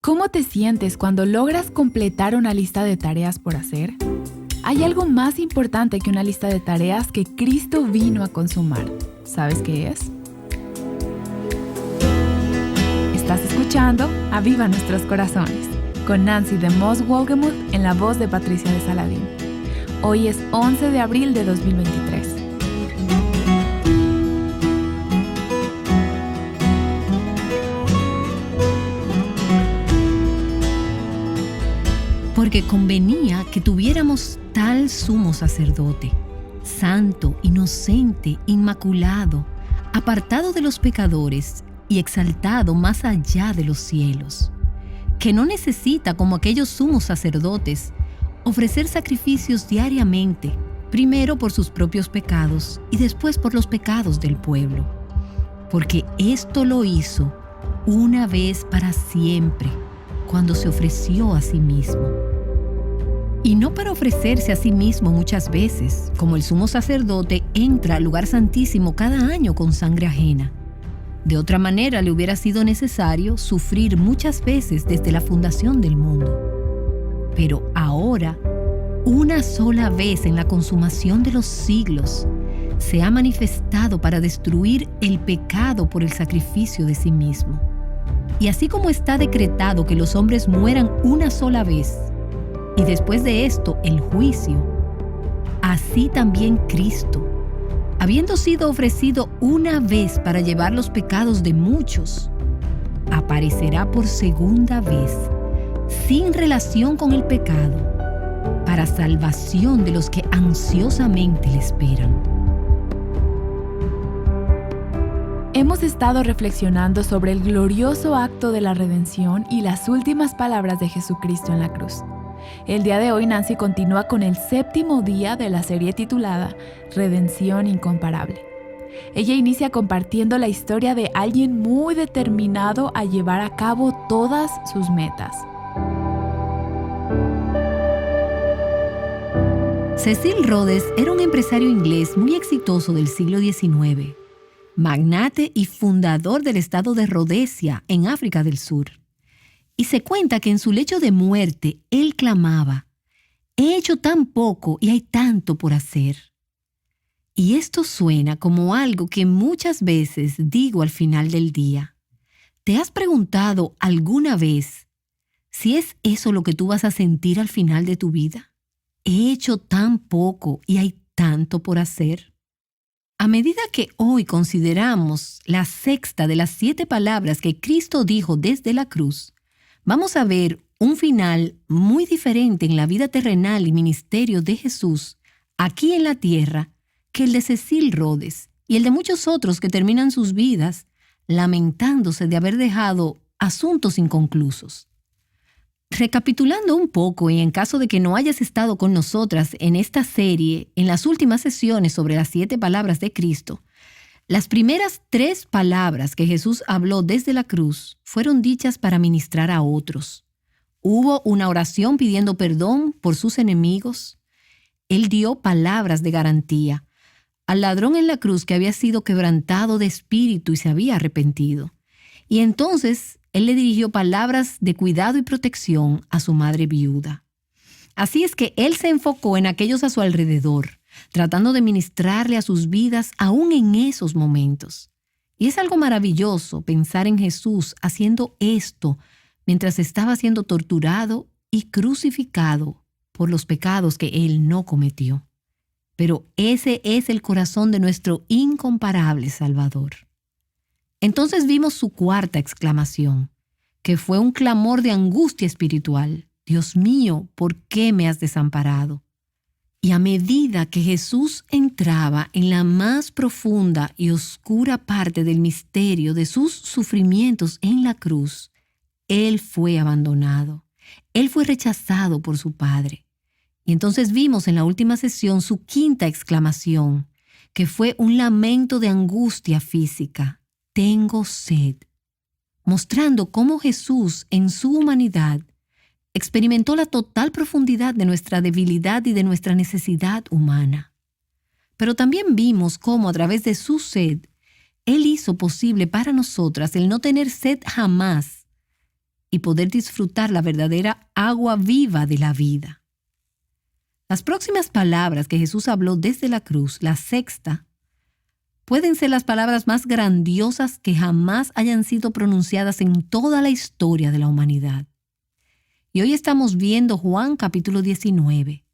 ¿Cómo te sientes cuando logras completar una lista de tareas por hacer? Hay algo más importante que una lista de tareas que Cristo vino a consumar. ¿Sabes qué es? Estás escuchando Aviva Nuestros Corazones con Nancy de Moss Wolgemuth en la voz de Patricia de Saladín. Hoy es 11 de abril de 2023. Porque convenía que tuviéramos tal sumo sacerdote, santo, inocente, inmaculado, apartado de los pecadores y exaltado más allá de los cielos, que no necesita, como aquellos sumos sacerdotes, ofrecer sacrificios diariamente, primero por sus propios pecados y después por los pecados del pueblo, porque esto lo hizo una vez para siempre, cuando se ofreció a sí mismo. Y no para ofrecerse a sí mismo muchas veces, como el sumo sacerdote entra al lugar santísimo cada año con sangre ajena. De otra manera le hubiera sido necesario sufrir muchas veces desde la fundación del mundo. Pero ahora, una sola vez en la consumación de los siglos, se ha manifestado para destruir el pecado por el sacrificio de sí mismo. Y así como está decretado que los hombres mueran una sola vez, y después de esto el juicio, así también Cristo, habiendo sido ofrecido una vez para llevar los pecados de muchos, aparecerá por segunda vez, sin relación con el pecado, para salvación de los que ansiosamente le esperan. Hemos estado reflexionando sobre el glorioso acto de la redención y las últimas palabras de Jesucristo en la cruz. El día de hoy Nancy continúa con el 7º día de la serie titulada Redención Incomparable. Ella inicia compartiendo la historia de alguien muy determinado a llevar a cabo todas sus metas. Cecil Rhodes era un empresario inglés muy exitoso del siglo XIX, magnate y fundador del estado de Rodesia en África del Sur. Y se cuenta que en su lecho de muerte, él clamaba: «He hecho tan poco y hay tanto por hacer». Y esto suena como algo que muchas veces digo al final del día. ¿Te has preguntado alguna vez si es eso lo que tú vas a sentir al final de tu vida? He hecho tan poco y hay tanto por hacer. A medida que hoy consideramos la sexta de las 7 palabras que Cristo dijo desde la cruz, vamos a ver un final muy diferente en la vida terrenal y ministerio de Jesús aquí en la tierra que el de Cecil Rhodes y el de muchos otros que terminan sus vidas lamentándose de haber dejado asuntos inconclusos. Recapitulando un poco, y en caso de que no hayas estado con nosotras en esta serie, en las últimas sesiones sobre las 7 palabras de Cristo, las primeras 3 palabras que Jesús habló desde la cruz fueron dichas para ministrar a otros. Hubo una oración pidiendo perdón por sus enemigos. Él dio palabras de garantía al ladrón en la cruz que había sido quebrantado de espíritu y se había arrepentido. Y entonces Él le dirigió palabras de cuidado y protección a su madre viuda. Así es que Él se enfocó en aquellos a su alrededor, tratando de ministrarle a sus vidas aún en esos momentos. Y es algo maravilloso pensar en Jesús haciendo esto mientras estaba siendo torturado y crucificado por los pecados que Él no cometió. Pero ese es el corazón de nuestro incomparable Salvador. Entonces vimos su cuarta exclamación, que fue un clamor de angustia espiritual. «Dios mío, ¿por qué me has desamparado?». Y a medida que Jesús entraba en la más profunda y oscura parte del misterio de sus sufrimientos en la cruz, Él fue abandonado. Él fue rechazado por su Padre. Y entonces vimos en la última sesión su quinta exclamación, que fue un lamento de angustia física: «Tengo sed», mostrando cómo Jesús en su humanidad experimentó la total profundidad de nuestra debilidad y de nuestra necesidad humana. Pero también vimos cómo a través de su sed, Él hizo posible para nosotras el no tener sed jamás y poder disfrutar la verdadera agua viva de la vida. Las próximas palabras que Jesús habló desde la cruz, la sexta, pueden ser las palabras más grandiosas que jamás hayan sido pronunciadas en toda la historia de la humanidad. Y hoy estamos viendo Juan capítulo 19.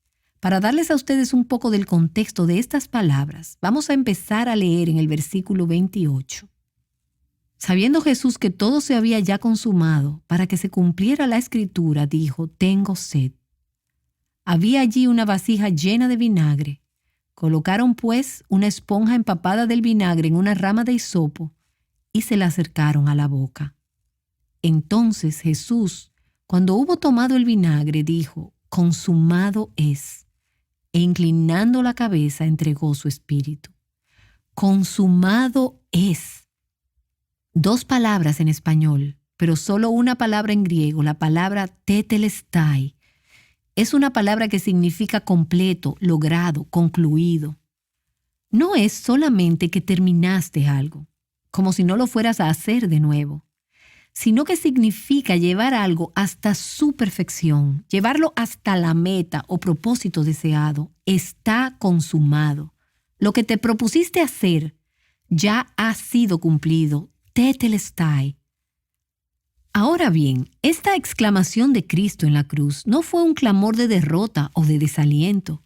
Para darles a ustedes un poco del contexto de estas palabras, vamos a empezar a leer en el versículo 28. Sabiendo Jesús que todo se había ya consumado, para que se cumpliera la escritura, dijo: tengo sed. Había allí una vasija llena de vinagre. Colocaron pues una esponja empapada del vinagre en una rama de hisopo y se la acercaron a la boca. Entonces Jesús, cuando hubo tomado el vinagre, dijo: consumado es. E inclinando la cabeza entregó su espíritu. Consumado es. 2 palabras en español, pero solo una palabra en griego, la palabra tetelestai. Es una palabra que significa completo, logrado, concluido. No es solamente que terminaste algo, como si no lo fueras a hacer de nuevo, sino que significa llevar algo hasta su perfección, llevarlo hasta la meta o propósito deseado. Está consumado. Lo que te propusiste hacer ya ha sido cumplido. Tetelestai. Ahora bien, esta exclamación de Cristo en la cruz no fue un clamor de derrota o de desaliento.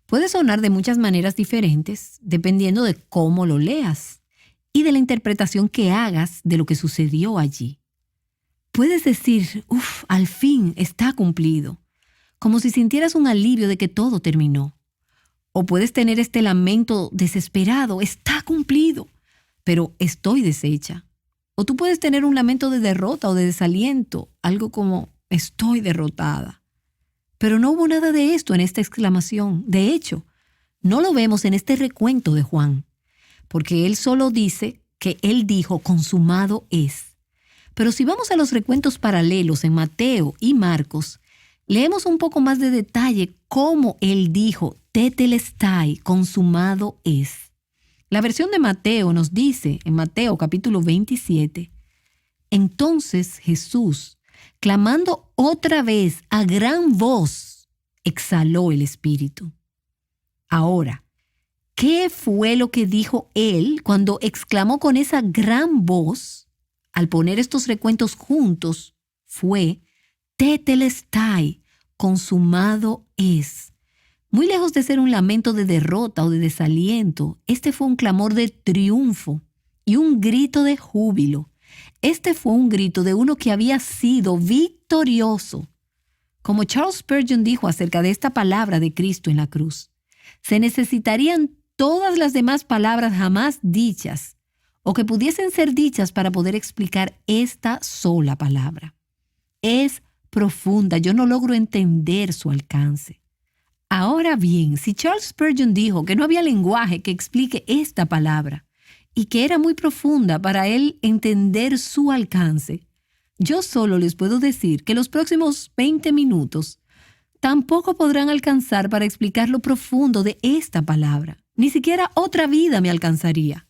Puede sonar de muchas maneras diferentes, dependiendo de cómo lo leas y de la interpretación que hagas de lo que sucedió allí. Puedes decir: al fin está cumplido, como si sintieras un alivio de que todo terminó. O puedes tener este lamento desesperado: está cumplido, pero estoy deshecha. O tú puedes tener un lamento de derrota o de desaliento, algo como: estoy derrotada. Pero no hubo nada de esto en esta exclamación. De hecho, no lo vemos en este recuento de Juan, porque él solo dice que él dijo: consumado es. Pero si vamos a los recuentos paralelos en Mateo y Marcos, leemos un poco más de detalle cómo él dijo: tetelestai, consumado es. La versión de Mateo nos dice, en Mateo capítulo 27, entonces Jesús, clamando otra vez a gran voz, exhaló el espíritu. Ahora, ¿qué fue lo que dijo él cuando exclamó con esa gran voz? Al poner estos recuentos juntos, fue: tetelestai, consumado es. Muy lejos de ser un lamento de derrota o de desaliento, este fue un clamor de triunfo y un grito de júbilo. Este fue un grito de uno que había sido victorioso. Como Charles Spurgeon dijo acerca de esta palabra de Cristo en la cruz, se necesitarían todas las demás palabras jamás dichas o que pudiesen ser dichas para poder explicar esta sola palabra. Es profunda, yo no logro entender su alcance. Ahora bien, si Charles Spurgeon dijo que no había lenguaje que explique esta palabra y que era muy profunda para él entender su alcance, yo solo les puedo decir que los próximos 20 minutos tampoco podrán alcanzar para explicar lo profundo de esta palabra. Ni siquiera otra vida me alcanzaría.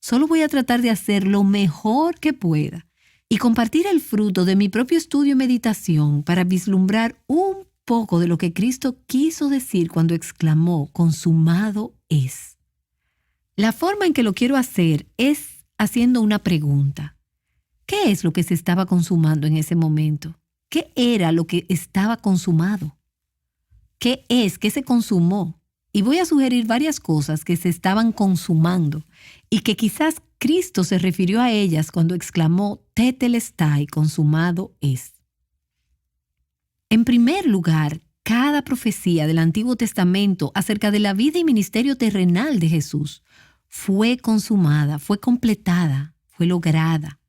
Solo voy a tratar de hacer lo mejor que pueda y compartir el fruto de mi propio estudio y meditación para vislumbrar un poco de lo que Cristo quiso decir cuando exclamó: consumado es. La forma en que lo quiero hacer es haciendo una pregunta. ¿Qué es lo que se estaba consumando en ese momento? ¿Qué era lo que estaba consumado? ¿Qué es? ¿Qué se consumó? Y voy a sugerir varias cosas que se estaban consumando y que quizás Cristo se refirió a ellas cuando exclamó: tetelestai, consumado es. En primer lugar, cada profecía del Antiguo Testamento acerca de la vida y ministerio terrenal de Jesús fue consumada, fue completada, fue lograda.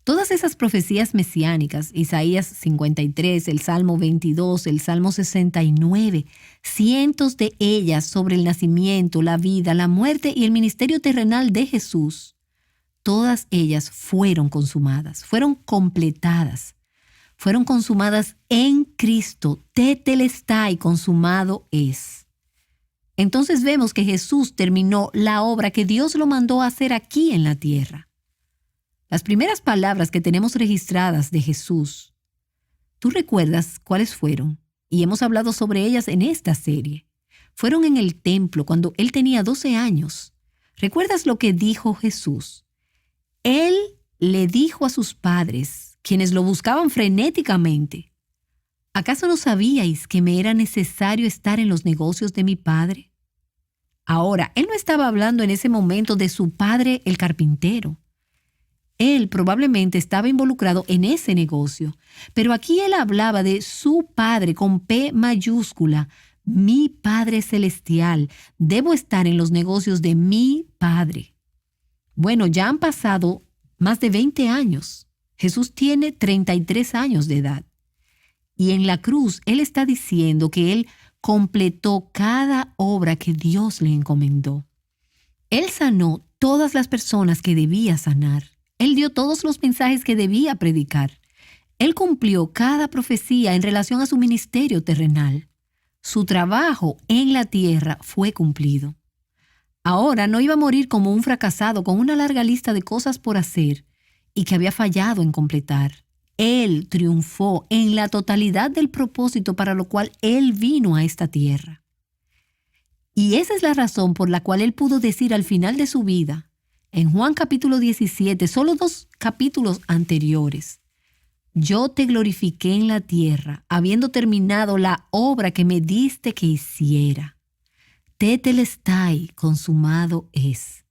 Todas esas profecías mesiánicas, Isaías 53, el Salmo 22, el Salmo 69, cientos de ellas sobre el nacimiento, la vida, la muerte y el ministerio terrenal de Jesús, todas ellas fueron consumadas, fueron completadas, fueron consumadas en Cristo. Tetelestai, consumado es. Entonces vemos que Jesús terminó la obra que Dios lo mandó a hacer aquí en la tierra. Las primeras palabras que tenemos registradas de Jesús ¿Tú recuerdas cuáles fueron? Y hemos hablado sobre ellas en esta serie. Fueron en el templo cuando él tenía 12 años. ¿Recuerdas lo que dijo Jesús? Él le dijo a sus padres, quienes lo buscaban frenéticamente, ¿acaso no sabíais que me era necesario estar en los negocios de mi padre? Ahora, él no estaba hablando en ese momento de su padre, el carpintero. Él probablemente estaba involucrado en ese negocio, pero aquí él hablaba de su Padre con P mayúscula, mi Padre Celestial. Debo estar en los negocios de mi Padre. Bueno, ya han pasado más de 20 años. Jesús tiene 33 años de edad. Y en la cruz él está diciendo que él completó cada obra que Dios le encomendó. Él sanó todas las personas que debía sanar. Él dio todos los mensajes que debía predicar. Él cumplió cada profecía en relación a su ministerio terrenal. Su trabajo en la tierra fue cumplido. Ahora no iba a morir como un fracasado con una larga lista de cosas por hacer y que había fallado en completar. Él triunfó en la totalidad del propósito para lo cual él vino a esta tierra. Y esa es la razón por la cual él pudo decir al final de su vida, en Juan capítulo 17, solo 2 capítulos anteriores, yo te glorifiqué en la tierra, habiendo terminado la obra que me diste que hiciera. Tetelestai, consumado es.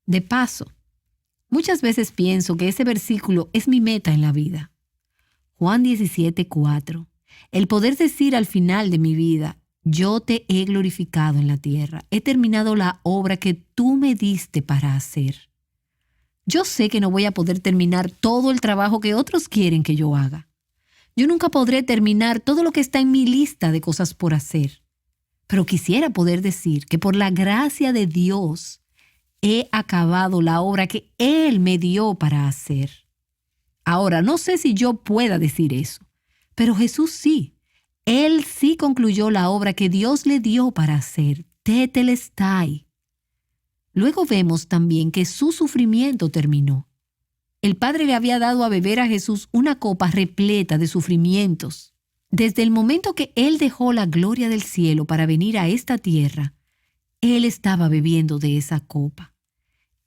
De paso, muchas veces pienso que ese versículo es mi meta en la vida. Juan 17:4. El poder decir al final de mi vida, yo te he glorificado en la tierra, he terminado la obra que tú me diste para hacer. Yo sé que no voy a poder terminar todo el trabajo que otros quieren que yo haga. Yo nunca podré terminar todo lo que está en mi lista de cosas por hacer. Pero quisiera poder decir que por la gracia de Dios he acabado la obra que Él me dio para hacer. Ahora, no sé si yo pueda decir eso, pero Jesús sí. Él sí concluyó la obra que Dios le dio para hacer. Tetelestai. Luego vemos también que su sufrimiento terminó. El Padre le había dado a beber a Jesús una copa repleta de sufrimientos. Desde el momento que Él dejó la gloria del cielo para venir a esta tierra, Él estaba bebiendo de esa copa.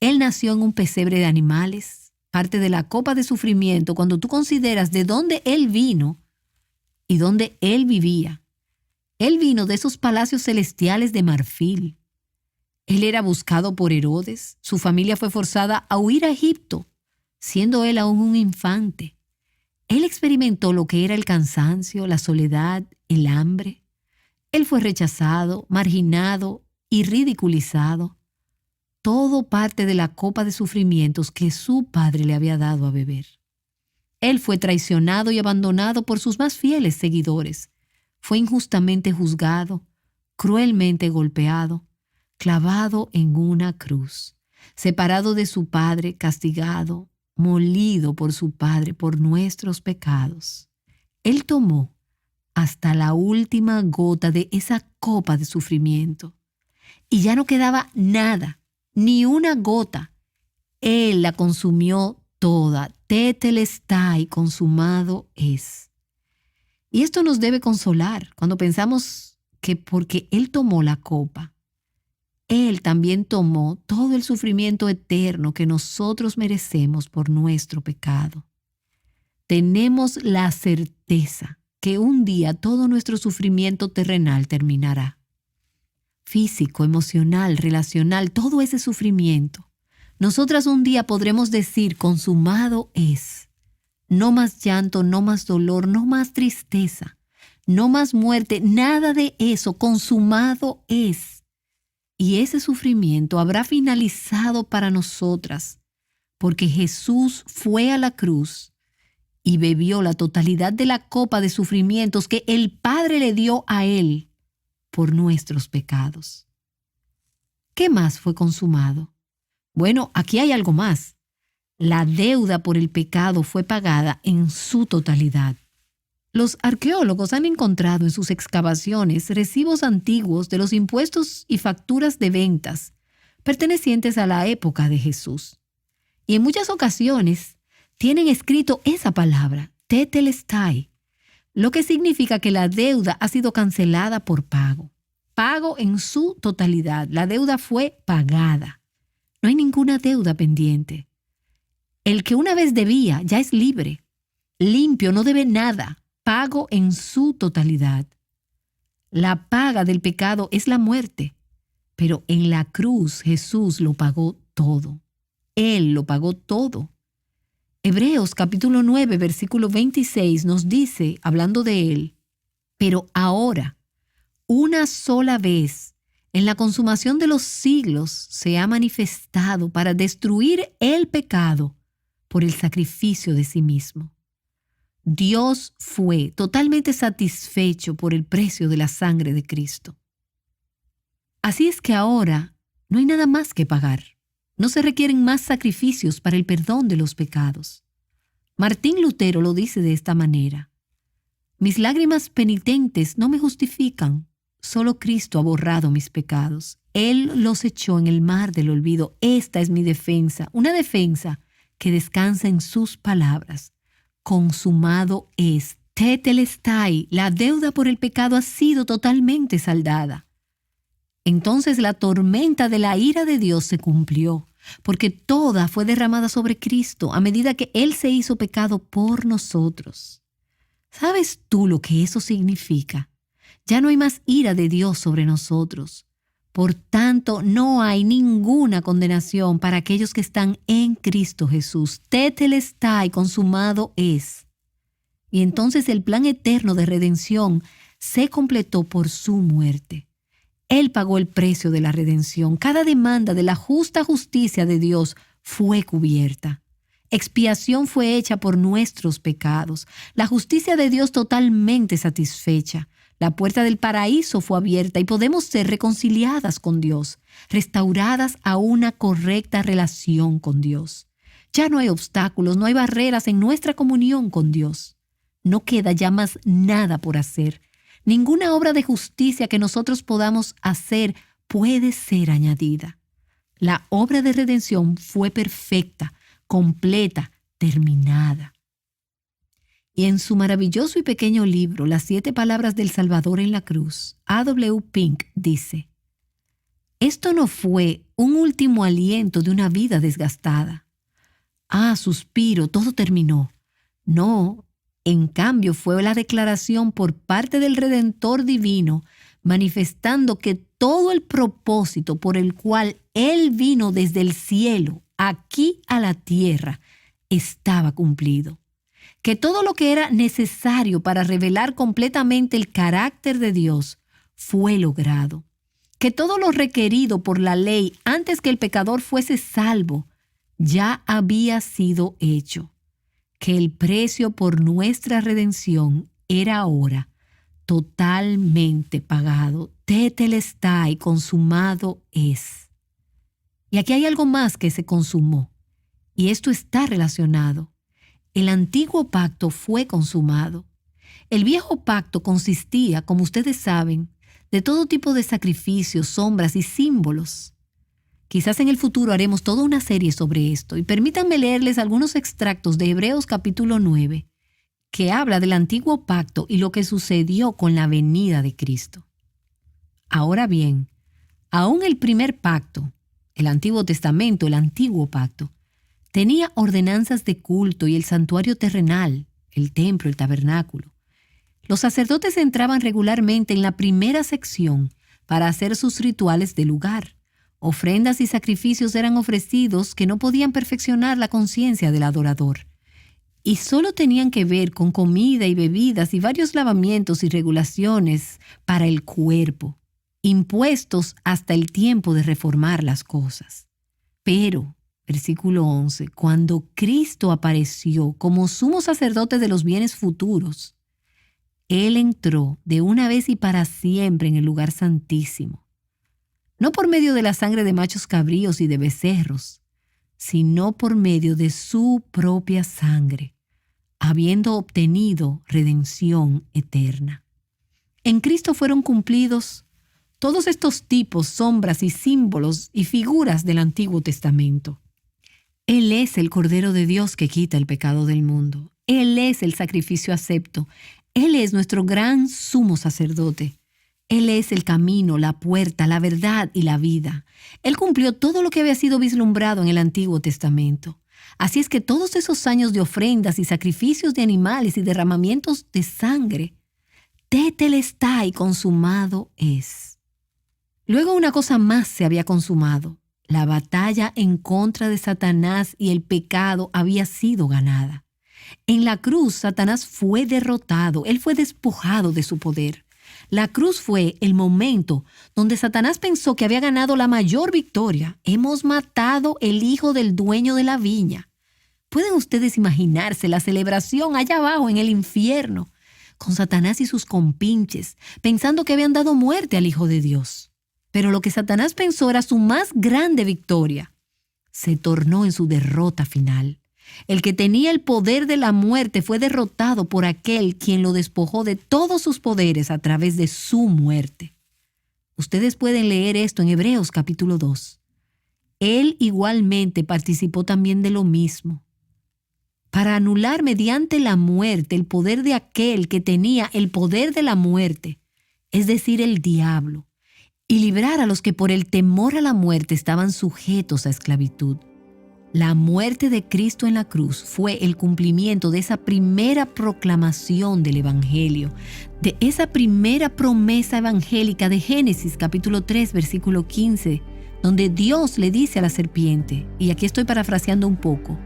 Él nació en un pesebre de animales, parte de la copa de sufrimiento cuando tú consideras de dónde Él vino y dónde Él vivía. Él vino de esos palacios celestiales de marfil. Él era buscado por Herodes. Su familia fue forzada a huir a Egipto, siendo él aún un infante. Él experimentó lo que era el cansancio, la soledad, el hambre. Él fue rechazado, marginado y ridiculizado. Todo parte de la copa de sufrimientos que su padre le había dado a beber. Él fue traicionado y abandonado por sus más fieles seguidores. Fue injustamente juzgado, cruelmente golpeado, clavado en una cruz, separado de su padre, castigado, molido por su padre por nuestros pecados. Él tomó hasta la última gota de esa copa de sufrimiento y ya no quedaba nada, ni una gota. Él la consumió toda. Tetelestai, consumado es. Y esto nos debe consolar cuando pensamos que porque Él tomó la copa, Él también tomó todo el sufrimiento eterno que nosotros merecemos por nuestro pecado. Tenemos la certeza que un día todo nuestro sufrimiento terrenal terminará. Físico, emocional, relacional, todo ese sufrimiento. Nosotras un día podremos decir, consumado es. No más llanto, no más dolor, no más tristeza, no más muerte, nada de eso, consumado es. Y ese sufrimiento habrá finalizado para nosotras, porque Jesús fue a la cruz y bebió la totalidad de la copa de sufrimientos que el Padre le dio a Él por nuestros pecados. ¿Qué más fue consumado? Bueno, aquí hay algo más. La deuda por el pecado fue pagada en su totalidad. Los arqueólogos han encontrado en sus excavaciones recibos antiguos de los impuestos y facturas de ventas pertenecientes a la época de Jesús. Y en muchas ocasiones tienen escrito esa palabra, tetelestai, lo que significa que la deuda ha sido cancelada por pago. Pago en su totalidad. La deuda fue pagada. No hay ninguna deuda pendiente. El que una vez debía ya es libre. Limpio, no debe nada. Pago en su totalidad. La paga del pecado es la muerte. Pero en la cruz Jesús lo pagó todo. Él lo pagó todo. Hebreos capítulo 9, versículo 26 nos dice, hablando de Él, pero ahora, una sola vez, en la consumación de los siglos, se ha manifestado para destruir el pecado por el sacrificio de sí mismo. Dios fue totalmente satisfecho por el precio de la sangre de Cristo. Así es que ahora no hay nada más que pagar. No se requieren más sacrificios para el perdón de los pecados. Martín Lutero lo dice de esta manera: mis lágrimas penitentes no me justifican, solo Cristo ha borrado mis pecados. Él los echó en el mar del olvido. Esta es mi defensa, una defensa que descansa en sus palabras. Consumado es. Tetelestai, la deuda por el pecado ha sido totalmente saldada. Entonces la tormenta de la ira de Dios se cumplió, porque toda fue derramada sobre Cristo a medida que Él se hizo pecado por nosotros. ¿Sabes tú lo que eso significa? Ya no hay más ira de Dios sobre nosotros. Por tanto, no hay ninguna condenación para aquellos que están en Cristo Jesús. Tetelestai, consumado es. Y entonces el plan eterno de redención se completó por su muerte. Él pagó el precio de la redención. Cada demanda de la justa justicia de Dios fue cubierta. Expiación fue hecha por nuestros pecados. La justicia de Dios totalmente satisfecha. La puerta del paraíso fue abierta y podemos ser reconciliadas con Dios, restauradas a una correcta relación con Dios. Ya no hay obstáculos, no hay barreras en nuestra comunión con Dios. No queda ya más nada por hacer. Ninguna obra de justicia que nosotros podamos hacer puede ser añadida. La obra de redención fue perfecta, completa, terminada. Y en su maravilloso y pequeño libro, Las 7 palabras del Salvador en la cruz, A.W. Pink dice: esto no fue un último aliento de una vida desgastada. Ah, suspiro, todo terminó. No. En cambio, fue la declaración por parte del Redentor divino, manifestando que todo el propósito por el cual Él vino desde el cielo aquí a la tierra estaba cumplido. Que todo lo que era necesario para revelar completamente el carácter de Dios fue logrado. Que todo lo requerido por la ley antes que el pecador fuese salvo ya había sido hecho. Que el precio por nuestra redención era ahora totalmente pagado. Tetelestai, consumado es. Y aquí hay algo más que se consumó, y esto está relacionado. El antiguo pacto fue consumado. El viejo pacto consistía, como ustedes saben, de todo tipo de sacrificios, sombras y símbolos. Quizás en el futuro haremos toda una serie sobre esto, y permítanme leerles algunos extractos de Hebreos capítulo 9, que habla del antiguo pacto y lo que sucedió con la venida de Cristo. Ahora bien, aún el primer pacto, el Antiguo Testamento, el antiguo pacto, tenía ordenanzas de culto y el santuario terrenal, el templo, el tabernáculo. Los sacerdotes entraban regularmente en la primera sección para hacer sus rituales de lugar. Ofrendas y sacrificios eran ofrecidos que no podían perfeccionar la conciencia del adorador, y solo tenían que ver con comida y bebidas y varios lavamientos y regulaciones para el cuerpo, impuestos hasta el tiempo de reformar las cosas. Pero, versículo 11, cuando Cristo apareció como sumo sacerdote de los bienes futuros, Él entró de una vez y para siempre en el lugar santísimo. No por medio de la sangre de machos cabríos y de becerros, sino por medio de su propia sangre, habiendo obtenido redención eterna. En Cristo fueron cumplidos todos estos tipos, sombras y símbolos y figuras del Antiguo Testamento. Él es el Cordero de Dios que quita el pecado del mundo. Él es el sacrificio acepto. Él es nuestro gran sumo sacerdote. Él es el camino, la puerta, la verdad y la vida. Él cumplió todo lo que había sido vislumbrado en el Antiguo Testamento. Así es que todos esos años de ofrendas y sacrificios de animales y derramamientos de sangre, tetelestai, consumado es. Luego una cosa más se había consumado. La batalla en contra de Satanás y el pecado había sido ganada. En la cruz, Satanás fue derrotado. Él fue despojado de su poder. La cruz fue el momento donde Satanás pensó que había ganado la mayor victoria. Hemos matado el hijo del dueño de la viña. ¿Pueden ustedes imaginarse la celebración allá abajo en el infierno, con Satanás y sus compinches, pensando que habían dado muerte al Hijo de Dios? Pero lo que Satanás pensó era su más grande victoria. Se tornó en su derrota final. El que tenía el poder de la muerte fue derrotado por aquel quien lo despojó de todos sus poderes a través de su muerte. Ustedes pueden leer esto en Hebreos capítulo 2. Él igualmente participó también de lo mismo, para anular mediante la muerte el poder de aquel que tenía el poder de la muerte, es decir, el diablo, y librar a los que por el temor a la muerte estaban sujetos a esclavitud. La muerte de Cristo en la cruz fue el cumplimiento de esa primera proclamación del Evangelio, de esa primera promesa evangélica de Génesis capítulo 3, versículo 15, donde Dios le dice a la serpiente, y aquí estoy parafraseando un poco,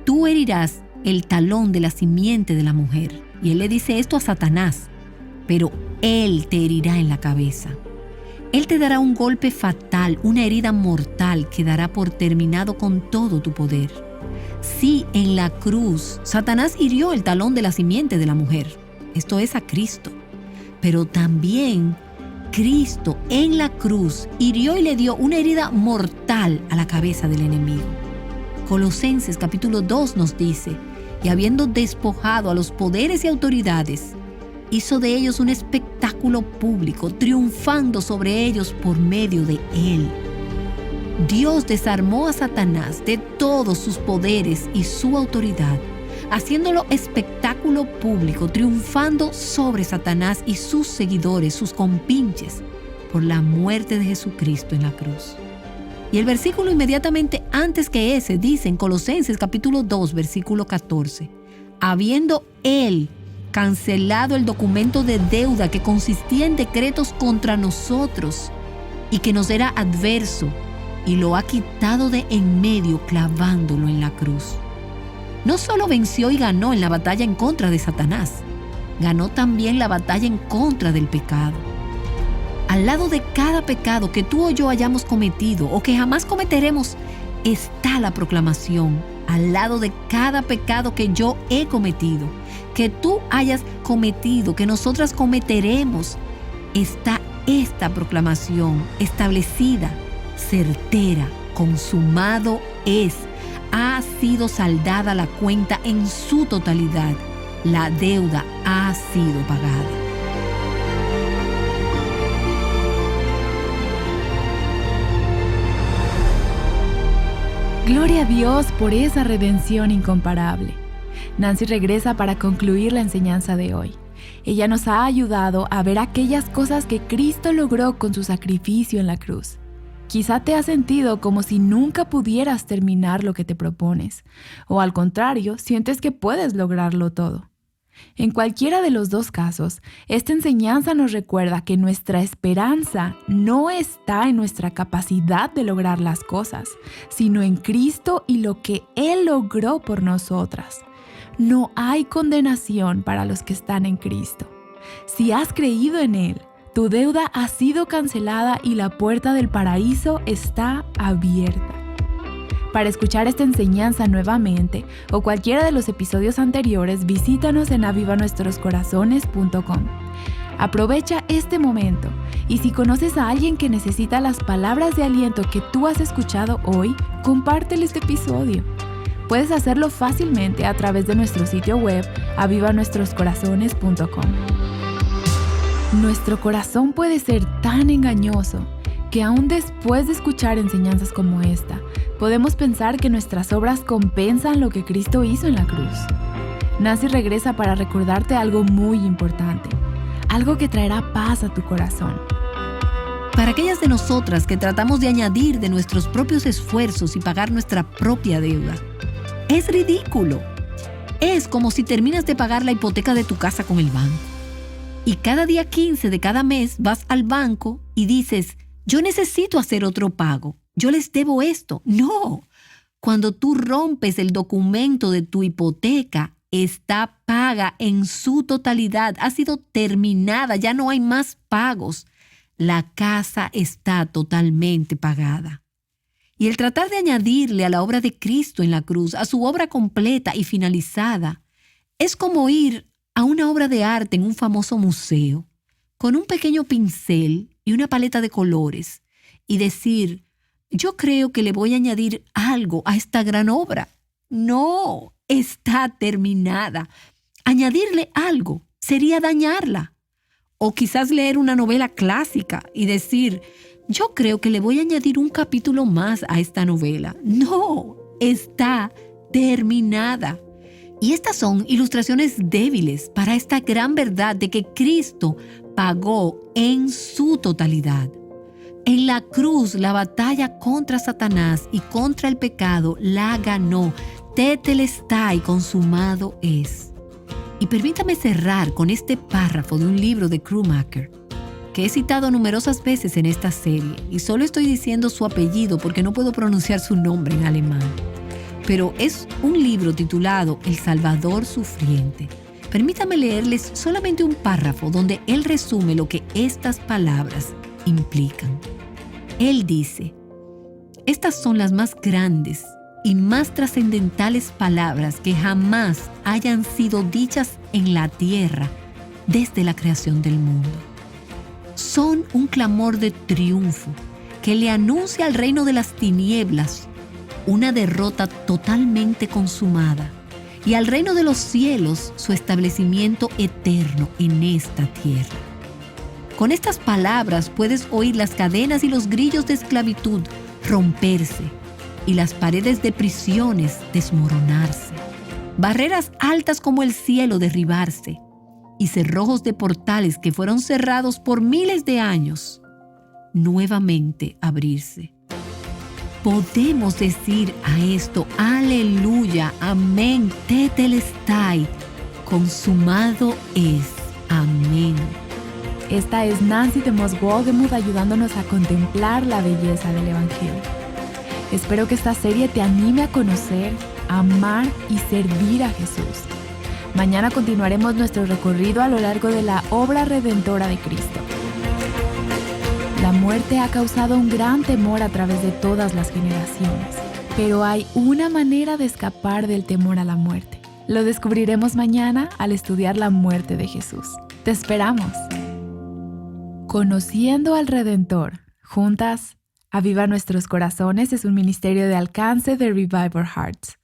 tú herirás el talón de la simiente de la mujer. Y él le dice esto a Satanás, pero él te herirá en la cabeza. Él te dará un golpe fatal, una herida mortal que dará por terminado con todo tu poder. Sí, en la cruz, Satanás hirió el talón de la simiente de la mujer. Esto es a Cristo. Pero también Cristo en la cruz hirió y le dio una herida mortal a la cabeza del enemigo. Colosenses capítulo 2 nos dice, y habiendo despojado a los poderes y autoridades, hizo de ellos un espectáculo público, triunfando sobre ellos por medio de él. Dios desarmó a Satanás de todos sus poderes y su autoridad, haciéndolo espectáculo público, triunfando sobre Satanás y sus seguidores, sus compinches, por la muerte de Jesucristo en la cruz. Y el versículo inmediatamente antes que ese dice en Colosenses capítulo 2, versículo 14, habiendo él cancelado el documento de deuda que consistía en decretos contra nosotros y que nos era adverso, y lo ha quitado de en medio clavándolo en la cruz. No solo venció y ganó en la batalla en contra de Satanás, ganó también la batalla en contra del pecado. Al lado de cada pecado que tú o yo hayamos cometido o que jamás cometeremos, está la proclamación. Al lado de cada pecado que yo he cometido, que tú hayas cometido, que nosotras cometeremos, está esta proclamación establecida, certera, consumado es, ha sido saldada la cuenta en su totalidad, la deuda ha sido pagada. Gloria a Dios por esa redención incomparable. Nancy regresa para concluir la enseñanza de hoy. Ella nos ha ayudado a ver aquellas cosas que Cristo logró con su sacrificio en la cruz. Quizá te has sentido como si nunca pudieras terminar lo que te propones, o al contrario, sientes que puedes lograrlo todo. En cualquiera de los dos casos, esta enseñanza nos recuerda que nuestra esperanza no está en nuestra capacidad de lograr las cosas, sino en Cristo y lo que Él logró por nosotras. No hay condenación para los que están en Cristo. Si has creído en Él, tu deuda ha sido cancelada y la puerta del paraíso está abierta. Para escuchar esta enseñanza nuevamente o cualquiera de los episodios anteriores, visítanos en avivanuestroscorazones.com. Aprovecha este momento y si conoces a alguien que necesita las palabras de aliento que tú has escuchado hoy, compártele este episodio. Puedes hacerlo fácilmente a través de nuestro sitio web avivanuestroscorazones.com. Nuestro corazón puede ser tan engañoso que aún después de escuchar enseñanzas como esta, podemos pensar que nuestras obras compensan lo que Cristo hizo en la cruz. Nancy regresa para recordarte algo muy importante, algo que traerá paz a tu corazón. Para aquellas de nosotras que tratamos de añadir de nuestros propios esfuerzos y pagar nuestra propia deuda, es ridículo. Es como si terminas de pagar la hipoteca de tu casa con el banco. Y cada día 15 de cada mes vas al banco y dices, yo necesito hacer otro pago. Yo les debo esto. No. Cuando tú rompes el documento de tu hipoteca, está paga en su totalidad. Ha sido terminada. Ya no hay más pagos. La casa está totalmente pagada. Y el tratar de añadirle a la obra de Cristo en la cruz, a su obra completa y finalizada, es como ir a una obra de arte en un famoso museo, con un pequeño pincel y una paleta de colores, y decir, yo creo que le voy a añadir algo a esta gran obra. No, está terminada. Añadirle algo sería dañarla. O quizás leer una novela clásica y decir, yo creo que le voy a añadir un capítulo más a esta novela. No, está terminada. Y estas son ilustraciones débiles para esta gran verdad de que Cristo pagó en su totalidad. En la cruz, la batalla contra Satanás y contra el pecado la ganó. Tetelestai, consumado es. Y permítame cerrar con este párrafo de un libro de Krummacher, que he citado numerosas veces en esta serie, y solo estoy diciendo su apellido porque no puedo pronunciar su nombre en alemán. Pero es un libro titulado El Salvador Sufriente. Permítame leerles solamente un párrafo donde él resume lo que estas palabras implican. Él dice, estas son las más grandes y más trascendentales palabras que jamás hayan sido dichas en la tierra desde la creación del mundo. Son un clamor de triunfo que le anuncia al reino de las tinieblas una derrota totalmente consumada y al reino de los cielos su establecimiento eterno en esta tierra. Con estas palabras puedes oír las cadenas y los grillos de esclavitud romperse y las paredes de prisiones desmoronarse, barreras altas como el cielo derribarse y cerrojos de portales que fueron cerrados por miles de años nuevamente abrirse. Podemos decir a esto, aleluya, amén, tetelestai, consumado es, amén. Esta es Nancy de Moss Wolgemuth ayudándonos a contemplar la belleza del Evangelio. Espero que esta serie te anime a conocer, amar y servir a Jesús. Mañana continuaremos nuestro recorrido a lo largo de la obra redentora de Cristo. La muerte ha causado un gran temor a través de todas las generaciones, pero hay una manera de escapar del temor a la muerte. Lo descubriremos mañana al estudiar la muerte de Jesús. ¡Te esperamos! Conociendo al Redentor, juntas, Aviva Nuestros Corazones es un ministerio de alcance de Revive Our Hearts.